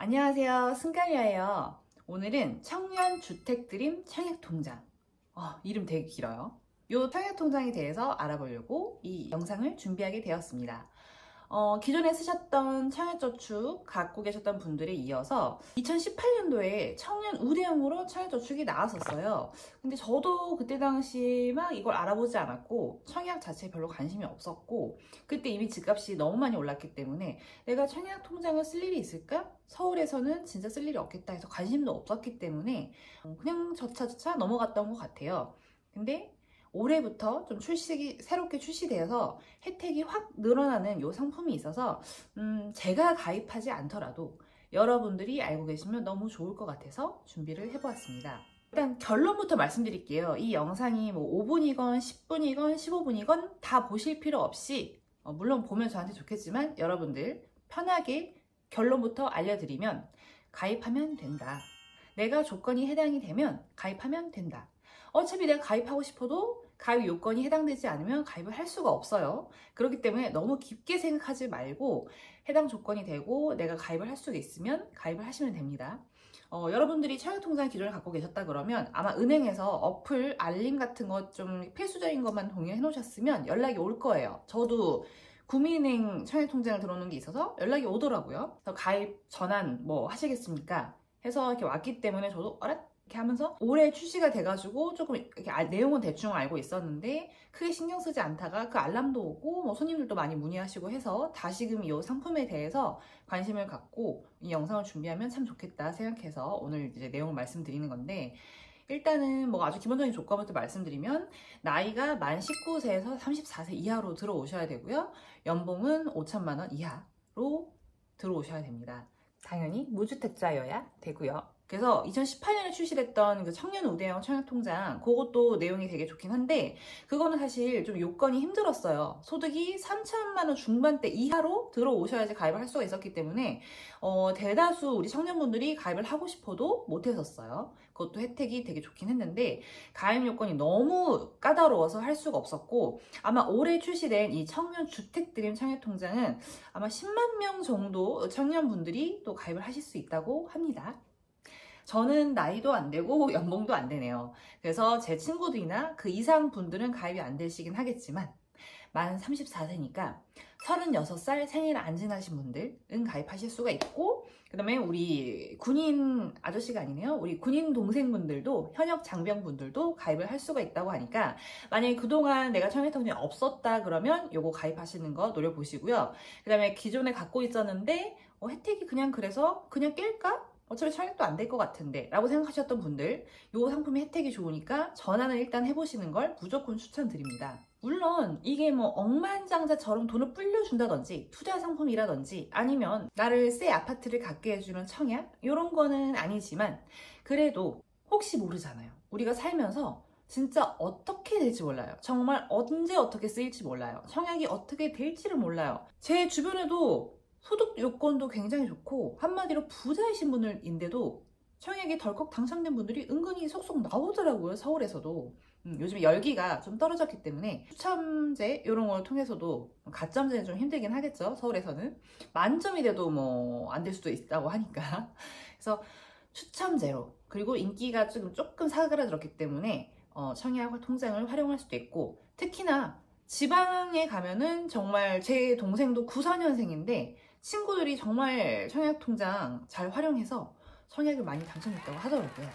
안녕하세요, 승갈야예요. 오늘은 청년주택드림 청약통장, 이름 되게 길어요. 이 청약통장에 대해서 알아보려고 이 영상을 준비하게 되었습니다. 기존에 쓰셨던 청약저축 갖고 계셨던 분들에 이어서 2018년도에 청년 우대형으로 청약저축이 나왔었어요. 근데 저도 그때 당시 막 이걸 알아보지 않았고 청약 자체에 별로 관심이 없었고, 그때 이미 집값이 너무 많이 올랐기 때문에 내가 청약통장을 쓸 일이 있을까? 서울에서는 진짜 쓸 일이 없겠다 해서 관심도 없었기 때문에 그냥 저차저차 넘어갔던 것 같아요. 근데 올해부터 좀 새롭게 출시되어서 혜택이 확 늘어나는 이 상품이 있어서 제가 가입하지 않더라도 여러분들이 알고 계시면 너무 좋을 것 같아서 준비를 해보았습니다. 일단 결론부터 말씀드릴게요. 이 영상이 뭐 5분이건 10분이건 15분이건 다 보실 필요 없이, 물론 보면 저한테 좋겠지만 여러분들 편하게 결론부터 알려드리면 가입하면 된다. 내가 조건이 해당이 되면 가입하면 된다. 어차피 내가 가입하고 싶어도 가입 요건이 해당되지 않으면 가입을 할 수가 없어요. 그렇기 때문에 너무 깊게 생각하지 말고 해당 조건이 되고 내가 가입을 할 수가 있으면 가입을 하시면 됩니다. 여러분들이 청약통장 기존에 갖고 계셨다 그러면 아마 은행에서 어플 알림 같은 것 좀 필수적인 것만 동의해 놓으셨으면 연락이 올 거예요. 저도 구민은행 청약통장을 들어오는 게 있어서 연락이 오더라고요. 그래서 가입 전환 뭐 하시겠습니까? 해서 이렇게 왔기 때문에 저도 이렇게 하면서 올해 출시가 돼가지고 조금 이렇게 내용은 대충 알고 있었는데 크게 신경 쓰지 않다가 그 알람도 오고 뭐 손님들도 많이 문의하시고 해서 다시금 이 상품에 대해서 관심을 갖고 이 영상을 준비하면 참 좋겠다 생각해서 오늘 이제 내용을 말씀드리는 건데, 일단은 뭐 아주 기본적인 조건부터 말씀드리면 나이가 만 19세에서 34세 이하로 들어오셔야 되고요. 연봉은 5천만 원 이하로 들어오셔야 됩니다. 당연히 무주택자여야 되고요. 그래서 2018년에 출시됐던 그 청년 우대형 청약통장, 그것도 내용이 되게 좋긴 한데 그거는 사실 좀 요건이 힘들었어요. 소득이 3천만 원 중반대 이하로 들어오셔야지 가입을 할 수가 있었기 때문에 대다수 우리 청년분들이 가입을 하고 싶어도 못했었어요. 그것도 혜택이 되게 좋긴 했는데 가입 요건이 너무 까다로워서 할 수가 없었고, 아마 올해 출시된 이 청년 주택드림 청약통장은 아마 10만 명 정도 청년분들이 또 가입을 하실 수 있다고 합니다. 저는 나이도 안 되고 연봉도 안 되네요. 그래서 제 친구들이나 그 이상 분들은 가입이 안 되시긴 하겠지만 만 34세니까 36살 생일 안 지나신 분들은 가입하실 수가 있고, 그 다음에 우리 군인 아저씨가 아니네요. 우리 군인 동생분들도, 현역 장병분들도 가입을 할 수가 있다고 하니까 만약에 그동안 내가 청약통장이 없었다 그러면 요거 가입하시는 거 노려보시고요. 그 다음에 기존에 갖고 있었는데 혜택이 그래서 그냥 낄까? 어차피 청약도 안 될 것 같은데 라고 생각하셨던 분들, 이 상품의 혜택이 좋으니까 전환을 일단 해보시는 걸 무조건 추천드립니다. 물론 이게 뭐 억만장자처럼 돈을 불려준다든지 투자 상품이라든지 아니면 나를 새 아파트를 갖게 해주는 청약 이런 거는 아니지만, 그래도 혹시 모르잖아요. 우리가 살면서 진짜 어떻게 될지 몰라요. 정말 언제 어떻게 쓰일지 몰라요. 청약이 어떻게 될지를 몰라요. 제 주변에도 소득 요건도 굉장히 좋고 한마디로 부자이신 분들인데도 청약이 덜컥 당첨된 분들이 은근히 속속 나오더라고요. 서울에서도. 요즘 열기가 좀 떨어졌기 때문에 추첨제 이런 걸 통해서도, 가점제는 좀 힘들긴 하겠죠. 서울에서는 만점이 돼도 뭐 안 될 수도 있다고 하니까. 그래서 추첨제로, 그리고 인기가 조금 사그라들었기 때문에 청약 통장을 활용할 수도 있고, 특히나 지방에 가면은 정말 제 동생도 94년생인데 친구들이 정말 청약통장 잘 활용해서 청약을 많이 당첨됐다고 하더라고요.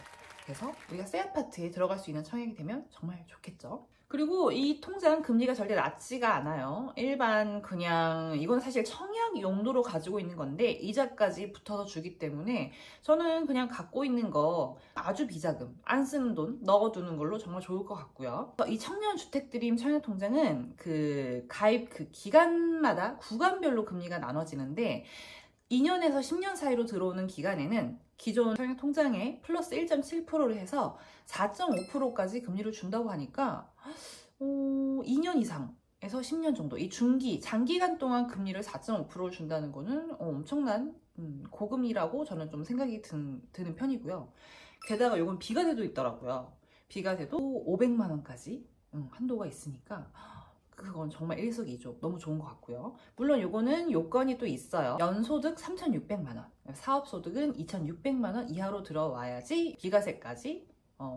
그래서 우리가 새 아파트에 들어갈 수 있는 청약이 되면 정말 좋겠죠. 그리고 이 통장 금리가 절대 낮지가 않아요. 일반 그냥 이건 사실 청약 용도로 가지고 있는 건데 이자까지 붙어서 주기 때문에 저는 그냥 갖고 있는 거 아주 비자금, 안 쓰는 돈 넣어두는 걸로 정말 좋을 것 같고요. 이 청년주택드림 청약통장은 그 가입 그 기간마다 구간별로 금리가 나눠지는데 2년에서 10년 사이로 들어오는 기간에는 기존 청약통장에 플러스 1.7%를 해서 4.5%까지 금리를 준다고 하니까 2년 이상에서 10년 정도, 이 장기간 동안 금리를 4.5%를 준다는 거는 엄청난 고금리라고 저는 좀 생각이 드는 편이고요. 게다가 이건 비과세도 있더라고요. 비과세도 500만 원까지 한도가 있으니까 그건 정말 일석이조 너무 좋은 것 같고요. 물론 요거는 요건이 또 있어요. 연소득 3,600만 원, 사업소득은 2,600만 원 이하로 들어와야지 비과세까지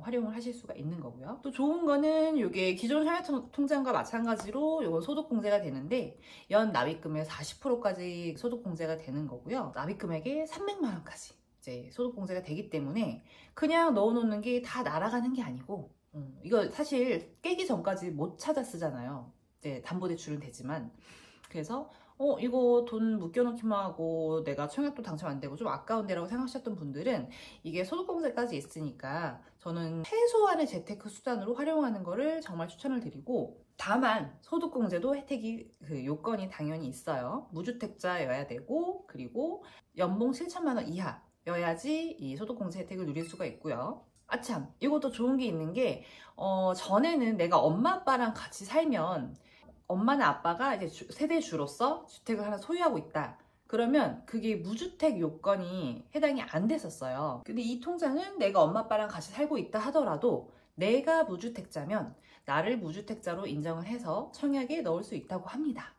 활용을 하실 수가 있는 거고요. 또 좋은 거는 이게 기존 청약통장과 마찬가지로 이건 소득공제가 되는데 연 납입금의 40%까지 소득공제가 되는 거고요. 납입금액의 300만 원까지 이제 소득공제가 되기 때문에 그냥 넣어놓는 게 다 날아가는 게 아니고 이거 사실 깨기 전까지 못 찾아 쓰잖아요. 네, 담보대출은 되지만. 그래서 이거 돈 묶여놓기만 하고 내가 청약도 당첨 안 되고 좀 아까운데라고 생각하셨던 분들은 이게 소득공제까지 있으니까 저는 최소한의 재테크 수단으로 활용하는 거를 정말 추천을 드리고, 다만 소득공제도 혜택이 그 요건이 당연히 있어요. 무주택자여야 되고, 그리고 연봉 7천만 원 이하여야지 이 소득공제 혜택을 누릴 수가 있고요. 아참, 이것도 좋은 게 있는 게 전에는 내가 엄마 아빠랑 같이 살면 엄마나 아빠가 이제 세대주로서 주택을 하나 소유하고 있다. 그러면 그게 무주택 요건이 해당이 안 됐었어요. 근데 이 통장은 내가 엄마 아빠랑 같이 살고 있다 하더라도 내가 무주택자면 나를 무주택자로 인정을 해서 청약에 넣을 수 있다고 합니다.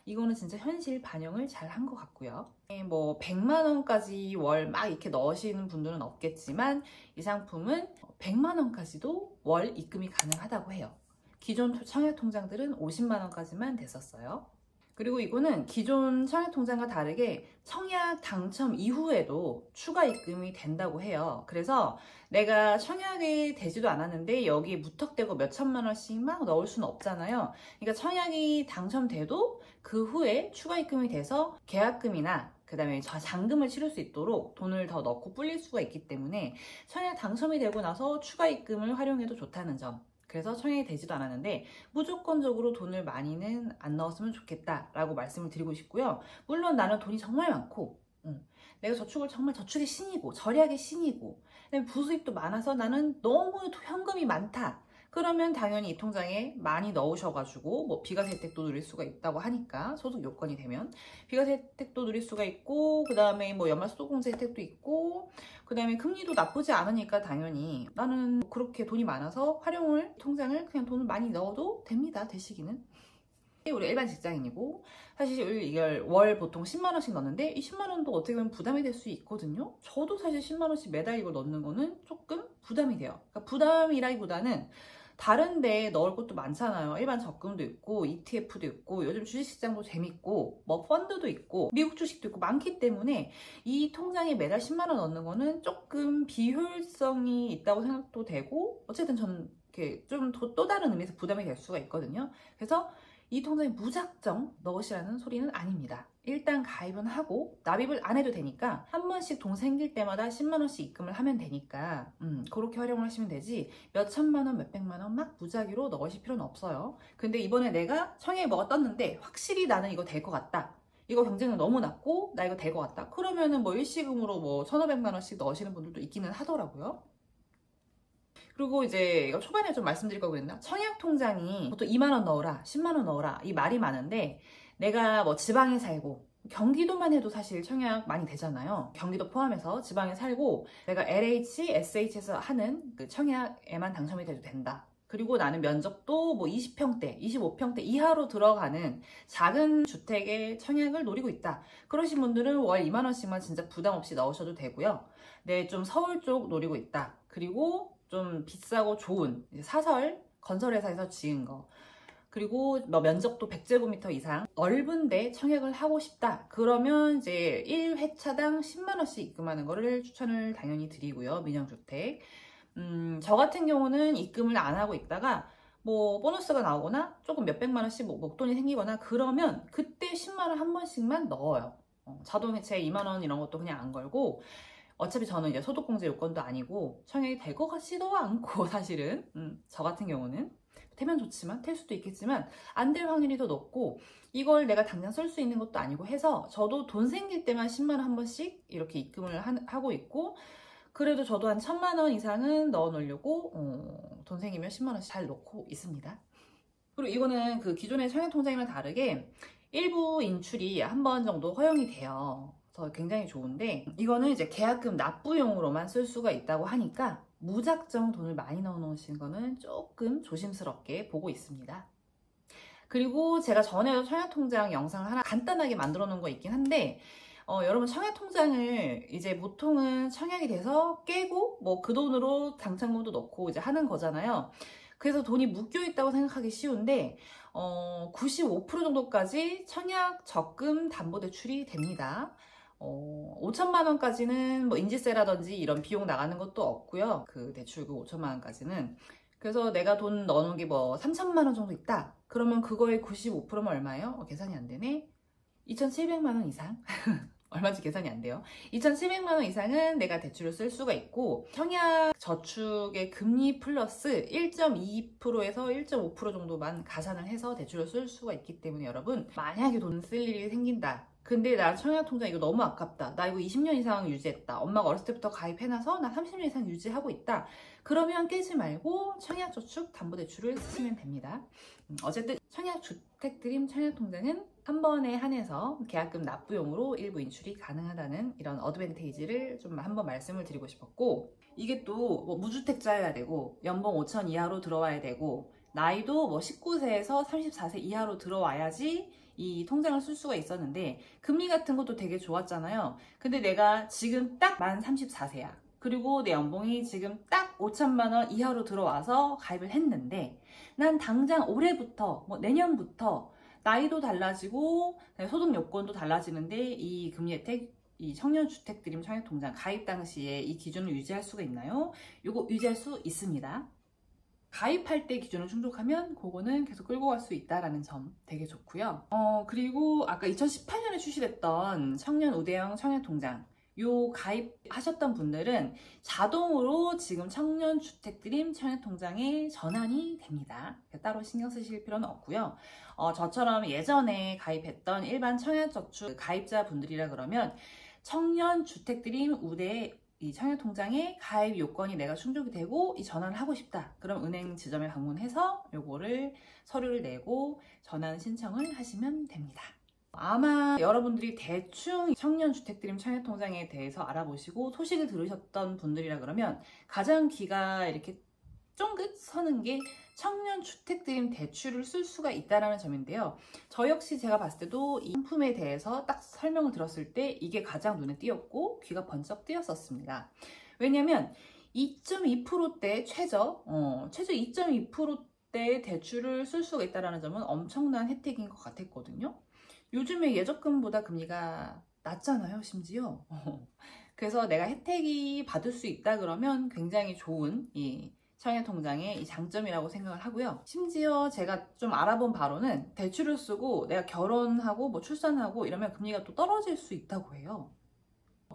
이거는 진짜 현실 반영을 잘 한 것 같고요. 뭐 100만 원까지 월 막 이렇게 넣으시는 분들은 없겠지만 이 상품은 100만 원까지도 월 입금이 가능하다고 해요. 기존 청약통장들은 50만 원까지만 됐었어요. 그리고 이거는 기존 청약통장과 다르게 청약 당첨 이후에도 추가 입금이 된다고 해요. 그래서 내가 청약이 되지도 않았는데 여기에 무턱대고 몇 천만 원씩 막 넣을 수는 없잖아요. 그러니까 청약이 당첨돼도 그 후에 추가 입금이 돼서 계약금이나 그 다음에 잔금을 치를 수 있도록 돈을 더 넣고 불릴 수가 있기 때문에 청약 당첨이 되고 나서 추가 입금을 활용해도 좋다는 점. 그래서 청약이 되지도 않았는데 무조건적으로 돈을 많이는 안 넣었으면 좋겠다라고 말씀을 드리고 싶고요. 물론 나는 돈이 정말 많고 내가 정말 저축의 신이고 절약의 신이고 부수입도 많아서 나는 너무 현금이 많다. 그러면 당연히 이 통장에 많이 넣으셔가지고 뭐 비과세 혜택도 누릴 수가 있다고 하니까, 소득 요건이 되면 비과세 혜택도 누릴 수가 있고, 그 다음에 뭐 연말 소득공제 혜택도 있고, 그 다음에 금리도 나쁘지 않으니까 당연히 나는 그렇게 돈이 많아서 통장을 그냥 돈을 많이 넣어도 됩니다. 되시기는. 우리 일반 직장인이고 사실 이걸 월 보통 10만 원씩 넣는데 이 10만 원도 어떻게 보면 부담이 될 수 있거든요. 저도 사실 10만 원씩 매달 이걸 넣는 거는 조금 부담이 돼요. 그러니까 부담이라기보다는 다른 데 넣을 것도 많잖아요. 일반 적금도 있고 ETF도 있고 요즘 주식시장도 재밌고 뭐 펀드도 있고 미국 주식도 있고 많기 때문에 이 통장에 매달 10만 원 넣는 거는 조금 비효율성이 있다고 생각도 되고, 어쨌든 저는 이렇게 좀 또 다른 의미에서 부담이 될 수가 있거든요. 그래서 이 통장에 무작정 넣으시라는 소리는 아닙니다. 일단 가입은 하고 납입을 안 해도 되니까 한 번씩 돈 생길 때마다 10만 원씩 입금을 하면 되니까 그렇게 활용을 하시면 되지 몇 천만 원, 몇 백만 원 막 무작위로 넣으실 필요는 없어요. 근데 이번에 내가 청약에 뭐가 떴는데 확실히 나는 이거 될 것 같다. 이거 경쟁력 너무 낮고 나 이거 될 것 같다. 그러면은 뭐 일시금으로 뭐 1,500만 원씩 넣으시는 분들도 있기는 하더라고요. 그리고 이제 이거 초반에 좀 말씀드릴 거 그랬나? 청약통장이 보통 2만 원 넣어라, 10만 원 넣어라 이 말이 많은데, 내가 뭐 지방에 살고 경기도만 해도 사실 청약 많이 되잖아요. 경기도 포함해서 지방에 살고 내가 LH, SH에서 하는 그 청약에만 당첨이 돼도 된다. 그리고 나는 면적도 뭐 20평대, 25평대 이하로 들어가는 작은 주택의 청약을 노리고 있다. 그러신 분들은 월 2만 원씩만 진짜 부담 없이 넣으셔도 되고요. 네, 좀 서울 쪽 노리고 있다. 그리고 좀 비싸고 좋은 사설 건설회사에서 지은 거, 그리고 뭐 면적도 100제곱미터 이상 넓은데 청약을 하고 싶다. 그러면 이제 1회차당 10만 원씩 입금하는 거를 추천을 당연히 드리고요. 민영주택. 저 같은 경우는 입금을 안 하고 있다가 뭐 보너스가 나오거나 조금 몇백만 원씩 목돈이 생기거나 그러면 그때 10만 원 한 번씩만 넣어요. 자동이체 2만 원 이런 것도 그냥 안 걸고, 어차피 저는 이제 소득공제 요건도 아니고 청약이 될 것 같지도 않고 사실은 저 같은 경우는 되면 좋지만 될 수도 있겠지만 안 될 확률이 더 높고, 이걸 내가 당장 쓸 수 있는 것도 아니고 해서 저도 돈 생길 때만 10만 원 한 번씩 이렇게 입금을 하고 있고, 그래도 저도 한 1,000만 원 이상은 넣어 놓으려고 돈 생기면 10만 원씩 잘 넣고 있습니다. 그리고 이거는 그 기존의 청약통장이랑 다르게 일부 인출이 한 번 정도 허용이 돼요. 그래서 굉장히 좋은데, 이거는 이제 계약금 납부용으로만 쓸 수가 있다고 하니까 무작정 돈을 많이 넣어 놓으신 거는 조금 조심스럽게 보고 있습니다. 그리고 제가 전에도 청약통장 영상을 하나 간단하게 만들어 놓은 거 있긴 한데 여러분 청약통장을 이제 보통은 청약이 돼서 깨고 뭐 그 돈으로 당첨금도 넣고 이제 하는 거잖아요. 그래서 돈이 묶여 있다고 생각하기 쉬운데 95% 정도까지 청약 적금 담보대출이 됩니다. 5천만 원까지는 뭐 인지세라든지 이런 비용 나가는 것도 없고요. 그 대출금 5천만 원까지는. 그래서 내가 돈 넣어놓은 게 뭐 3천만 원 정도 있다. 그러면 그거의 95%면 얼마예요? 계산이 안 되네. 2,700만 원 이상? 얼마인지 계산이 안 돼요. 2,700만 원 이상은 내가 대출을 쓸 수가 있고 청약 저축의 금리 플러스 1.2%에서 1.5% 정도만 가산을 해서 대출을 쓸 수가 있기 때문에 여러분 만약에 돈 쓸 일이 생긴다. 근데 나 청약통장 이거 너무 아깝다. 나 이거 20년 이상 유지했다. 엄마가 어렸을 때부터 가입해놔서 나 30년 이상 유지하고 있다. 그러면 깨지 말고 청약저축담보대출을 쓰시면 됩니다. 어쨌든 청약주택드림 청약통장은 한 번에 한해서 계약금 납부용으로 일부 인출이 가능하다는 이런 어드밴테이지를 좀 한번 말씀을 드리고 싶었고, 이게 또 뭐 무주택자여야 되고 연봉 5천 이하로 들어와야 되고 나이도 뭐 19세에서 34세 이하로 들어와야지 이 통장을 쓸 수가 있었는데 금리 같은 것도 되게 좋았잖아요. 근데 내가 지금 딱 만 34세야. 그리고 내 연봉이 지금 딱 5천만 원 이하로 들어와서 가입을 했는데 난 당장 올해부터 뭐 내년부터 나이도 달라지고 소득 요건도 달라지는데 이 금리 혜택, 이 청년주택드림 청약통장 가입 당시에 이 기준을 유지할 수가 있나요? 이거 유지할 수 있습니다. 가입할 때 기준을 충족하면 그거는 계속 끌고 갈 수 있다라는 점 되게 좋고요. 그리고 아까 2018년에 출시됐던 청년 우대형 청약통장 요 가입하셨던 분들은 자동으로 지금 청년주택드림 청약통장에 전환이 됩니다. 따로 신경 쓰실 필요는 없고요. 저처럼 예전에 가입했던 일반 청약저축 가입자분들이라 그러면 청년주택드림 우대 이 청약통장에 가입 요건이 내가 충족이 되고 이 전환을 하고 싶다. 그럼 은행 지점에 방문해서 요거를 서류를 내고 전환 신청을 하시면 됩니다. 아마 여러분들이 대충 청년주택드림 청약통장에 대해서 알아보시고 소식을 들으셨던 분들이라 그러면 가장 귀가 이렇게 쫑긋 서는 게 청년주택드림 대출을 쓸 수가 있다는 점인데요. 저 역시 제가 봤을 때도 이 상품에 대해서 딱 설명을 들었을 때 이게 가장 눈에 띄었고 귀가 번쩍 뜨였었습니다. 왜냐면 2.2%대 최저 2.2%대 대출을 쓸 수가 있다는 점은 엄청난 혜택인 것 같았거든요. 요즘에 예적금보다 금리가 낮잖아요, 심지어. 그래서 내가 혜택이 받을 수 있다 그러면 굉장히 좋은 이 청약통장의 이 장점이라고 생각을 하고요. 심지어 제가 좀 알아본 바로는 대출을 쓰고 내가 결혼하고 뭐 출산하고 이러면 금리가 또 떨어질 수 있다고 해요.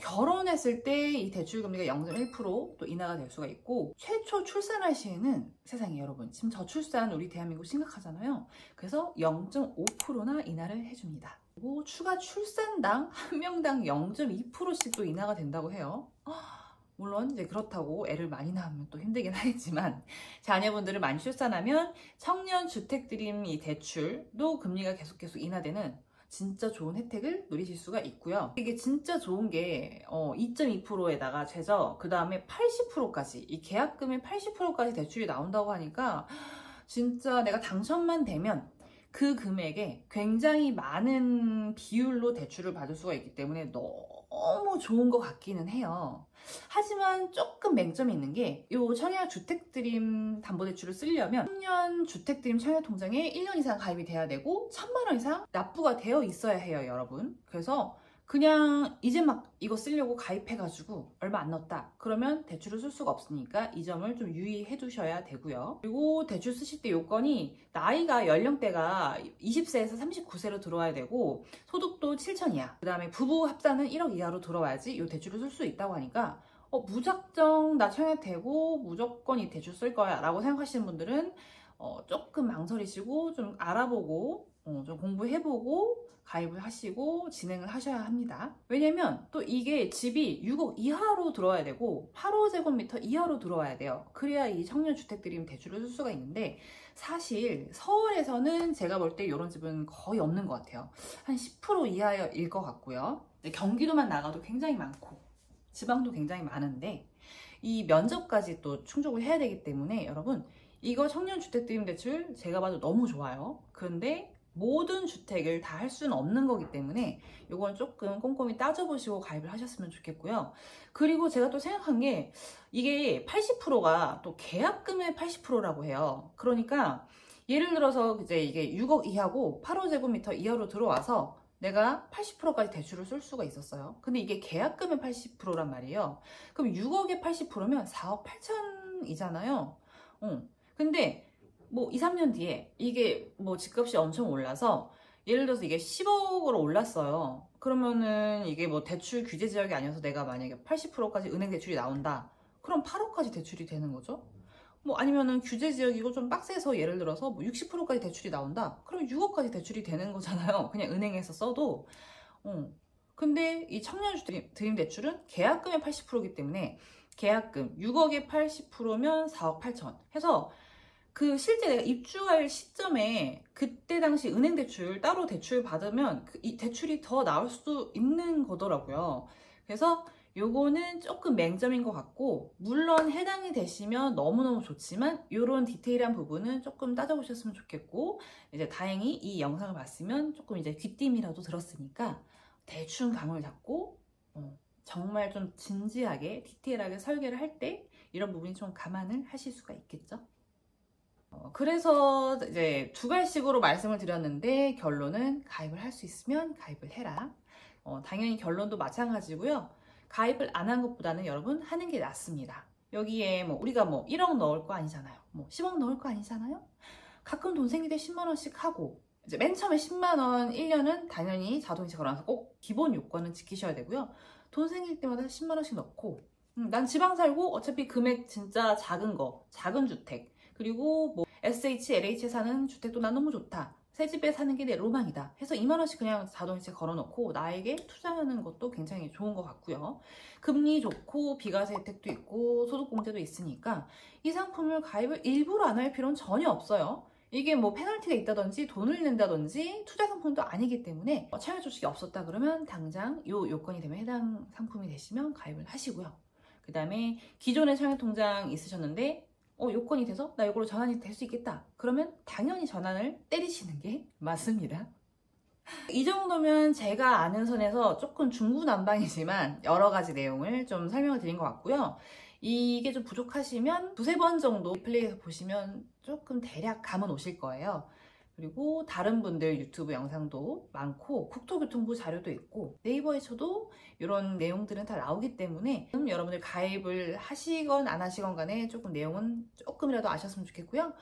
결혼했을 때 이 대출 금리가 0.1% 인하가 될 수가 있고 최초 출산할 시에는 세상에 여러분 지금 저출산 우리 대한민국 심각하잖아요. 그래서 0.5%나 인하를 해줍니다. 그리고 추가 출산당 한 명당 0.2%씩 또 인하가 된다고 해요. 물론 이제 그렇다고 애를 많이 낳으면 또 힘들긴 하겠지만 자녀분들을 많이 출산하면 청년주택드림 이 대출도 금리가 계속 인하되는 진짜 좋은 혜택을 누리실 수가 있고요. 이게 진짜 좋은 게 2.2%에다가 최저 그 다음에 80%까지 이 계약금의 80%까지 대출이 나온다고 하니까 진짜 내가 당첨만 되면 그 금액에 굉장히 많은 비율로 대출을 받을 수가 있기 때문에 너무 좋은 것 같기는 해요. 하지만 조금 맹점이 있는 게 이 청약주택드림 담보대출을 쓰려면 청년주택드림 청약통장에 1년 이상 가입이 돼야 되고 1,000만 원 이상 납부가 되어 있어야 해요, 여러분. 그래서 그냥 이제 막 이거 쓰려고 가입해가지고 얼마 안 넣었다 그러면 대출을 쓸 수가 없으니까 이 점을 좀 유의해 두셔야 되고요. 그리고 대출 쓰실 때 요건이 나이가 연령대가 20세에서 39세로 들어와야 되고 소득도 7천 이하, 그 다음에 부부 합산은 1억 이하로 들어와야지 이 대출을 쓸 수 있다고 하니까 무작정 나 청약되고 무조건 이 대출 쓸 거야 라고 생각하시는 분들은 조금 망설이시고 좀 알아보고 좀 공부해보고 가입을 하시고 진행을 하셔야 합니다. 왜냐면 또 이게 집이 6억 이하로 들어와야 되고 8호제곱미터 이하로 들어와야 돼요. 그래야 이 청년주택드림 대출을 쓸 수가 있는데 사실 서울에서는 제가 볼 때 이런 집은 거의 없는 것 같아요. 한 10% 이하일 것 같고요. 경기도만 나가도 굉장히 많고 지방도 굉장히 많은데 이 면적까지 또 충족을 해야 되기 때문에 여러분 이거 청년주택드림대출 제가 봐도 너무 좋아요. 그런데 모든 주택을 다 할 수는 없는 거기 때문에 이건 조금 꼼꼼히 따져보시고 가입을 하셨으면 좋겠고요. 그리고 제가 또 생각한 게 이게 80%가 또 계약금의 80%라고 해요. 그러니까 예를 들어서 이제 이게 6억 이하고 8호제곱미터 이하로 들어와서 내가 80%까지 대출을 쓸 수가 있었어요. 근데 이게 계약금의 80%란 말이에요. 그럼 6억에 80%면 4억 8천이잖아요. 근데 뭐 2, 3년 뒤에 이게 뭐 집값이 엄청 올라서 예를 들어서 이게 10억으로 올랐어요. 그러면은 이게 뭐 대출 규제 지역이 아니어서 내가 만약에 80%까지 은행 대출이 나온다. 그럼 8억까지 대출이 되는 거죠. 뭐 아니면은 규제 지역이고 좀 빡세서 예를 들어서 뭐 60%까지 대출이 나온다. 그럼 6억까지 대출이 되는 거잖아요. 그냥 은행에서 써도. 근데 이 청년주택 드림 대출은 계약금의 80%이기 때문에 계약금 6억에 80%면 4억 8천 해서 그 실제 내가 입주할 시점에 그때 당시 은행 대출 따로 대출 받으면 이 대출이 더 나올 수도 있는 거더라고요. 그래서 요거는 조금 맹점인 것 같고, 물론 해당이 되시면 너무너무 좋지만 요런 디테일한 부분은 조금 따져보셨으면 좋겠고, 이제 다행히 이 영상을 봤으면 조금 이제 귀띔이라도 들었으니까 대충 감을 잡고 정말 좀 진지하게 디테일하게 설계를 할 때 이런 부분이 좀 감안을 하실 수가 있겠죠. 그래서 이제 두 갈식으로 말씀을 드렸는데 결론은 가입을 할 수 있으면 가입을 해라. 당연히 결론도 마찬가지고요. 가입을 안 한 것보다는 여러분 하는 게 낫습니다. 여기에 뭐 우리가 뭐 1억 넣을 거 아니잖아요. 뭐 10억 넣을 거 아니잖아요. 가끔 돈 생길 때 10만 원씩 하고, 이제 맨 처음에 10만 원 1년은 당연히 자동이체 걸어놔서 꼭 기본 요건은 지키셔야 되고요. 돈 생길 때마다 10만 원씩 넣고, 난 지방 살고 어차피 금액 진짜 작은 거, 작은 주택, 그리고 뭐 SH, LH에 사는 주택도 난 너무 좋다. 새 집에 사는 게 내 로망이다 해서 2만 원씩 그냥 자동이체 걸어놓고 나에게 투자하는 것도 굉장히 좋은 것 같고요. 금리 좋고 비과세 혜택도 있고 소득공제도 있으니까 이 상품을 가입을 일부러 안 할 필요는 전혀 없어요. 이게 뭐 페널티가 있다든지 돈을 낸다든지 투자 상품도 아니기 때문에 참여 조직이 없었다 그러면 당장 요 요건이 되면 해당 상품이 되시면 가입을 하시고요. 그 다음에 기존에 청약통장 있으셨는데 요건이 돼서 나 이걸로 전환이 될 수 있겠다. 그러면 당연히 전환을 때리시는 게 맞습니다. 이 정도면 제가 아는 선에서 조금 중구난방이지만 여러 가지 내용을 좀 설명을 드린 것 같고요. 이게 좀 부족하시면 두세 번 정도 플레이해서 보시면 조금 대략 감은 오실 거예요. 그리고 다른 분들 유튜브 영상도 많고 국토교통부 자료도 있고 네이버에 쳐도 이런 내용들은 다 나오기 때문에 여러분들 가입을 하시건 안 하시건 간에 조금 내용은 조금이라도 아셨으면 좋겠고요.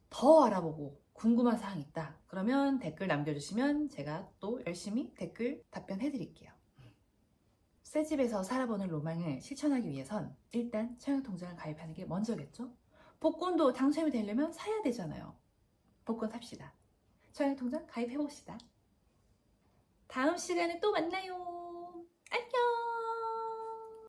더 알아보고 궁금한 사항 있다 그러면 댓글 남겨주시면 제가 또 열심히 댓글 답변해 드릴게요. 새 집에서 살아보는 로망을 실천하기 위해선 일단 청약통장을 가입하는 게 먼저겠죠. 복권도 당첨이 되려면 사야 되잖아요. 복권 삽시다. 청약통장 가입해봅시다. 다음 시간에 또 만나요.